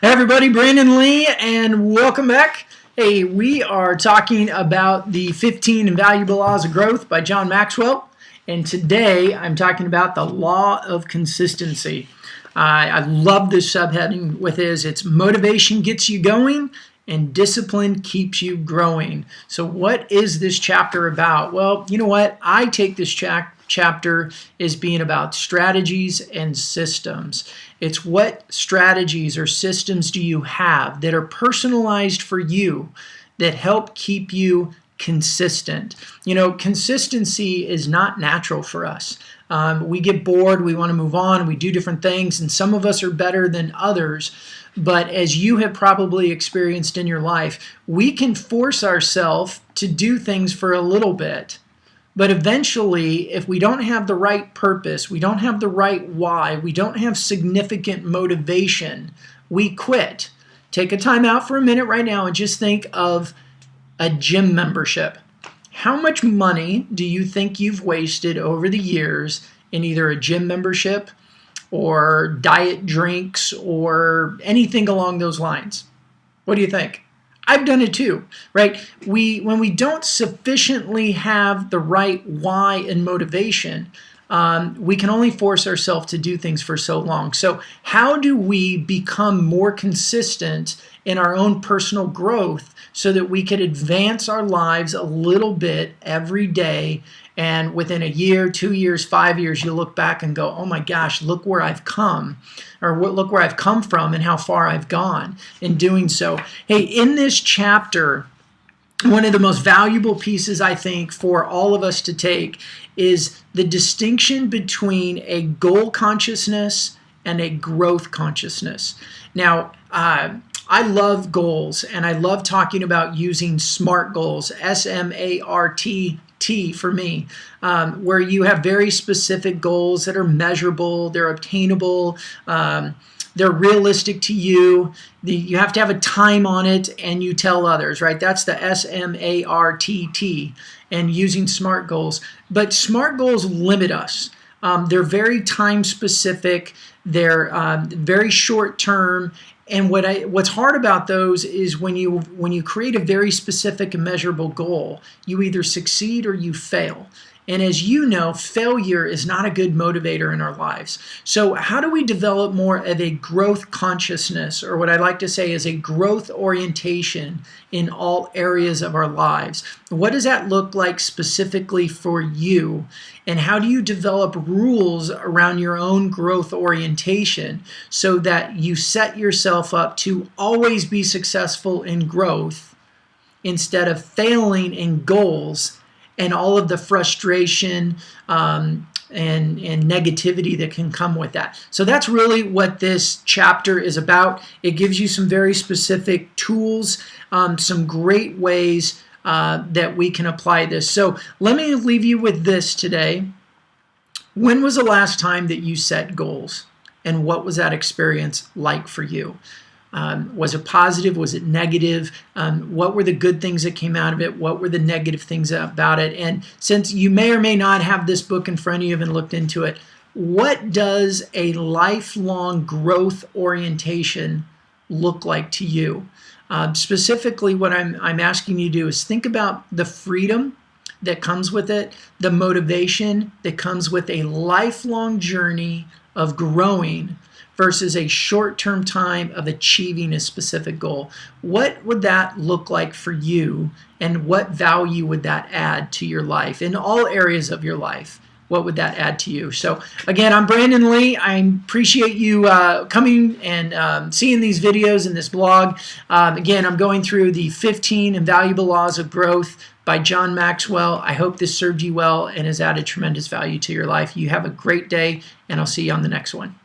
Hey everybody, Brandon Lee, and welcome back. Hey, we are talking about the 15 Invaluable Laws of Growth by John Maxwell, and today I'm talking about the law of consistency. I love this subheading with it's motivation gets you going and discipline keeps you growing. So what is this chapter about? Well, you know what? I take this chapter as being about strategies and systems. It's what strategies or systems do you have that are personalized for you that help keep you consistent. You know, consistency is not natural for us. We get bored, we want to move on, we do different things, and some of us are better than others. But as you have probably experienced in your life, we can force ourselves to do things for a little bit. But eventually, if we don't have the right purpose, we don't have the right why, we don't have significant motivation, we quit. Take a time out for a minute right now and just think of a gym membership. How much money do you think you've wasted over the years in either a gym membership or diet drinks or anything along those lines? What do you think? I've done it too, right? When we don't sufficiently have the right why and motivation, we can only force ourselves to do things for so long. So how do we become more consistent in our own personal growth so that we can advance our lives a little bit every day, and within a year, 2 years, 5 years, you look back and go, oh my gosh, look where I've come, or look where I've come from and how far I've gone in doing so. Hey, in this chapter, one of the most valuable pieces, I think, for all of us to take is the distinction between a goal consciousness and a growth consciousness. Now, I love goals, and I love talking about using SMART goals, SMART for me, where you have very specific goals that are measurable, they're obtainable, they're realistic to you. You have to have a time on it, and you tell others, right? That's the SMART, and using SMART goals. But SMART goals limit us. They're very time specific. They're very short term. And what's hard about those is when you create a very specific and measurable goal, you either succeed or you fail. And as you know, failure is not a good motivator in our lives. So how do we develop more of a growth consciousness, or what I like to say is a growth orientation in all areas of our lives? What does that look like specifically for you? And how do you develop rules around your own growth orientation so that you set yourself up to always be successful in growth instead of failing in goals and all of the frustration and negativity that can come with that? So that's really what this chapter is about. It gives you some very specific tools, some great ways that we can apply this. So let me leave you with this today. When was the last time that you set goals? And what was that experience like for you? Was it positive? Was it negative? What were the good things that came out of it? What were the negative things about it? And since you may or may not have this book in front of you and looked into it, what does a lifelong growth orientation look like to you? Specifically, what I'm asking you to do is think about the freedom that comes with it, the motivation that comes with a lifelong journey of growing versus a short-term time of achieving a specific goal. What would that look like for you, and what value would that add to your life in all areas of your life? What would that add to you? So again, I'm Brandon Lee. I appreciate you coming and seeing these videos and this blog. Again, I'm going through the 15 Invaluable Laws of Growth by John Maxwell. I hope this served you well and has added tremendous value to your life. You have a great day, and I'll see you on the next one.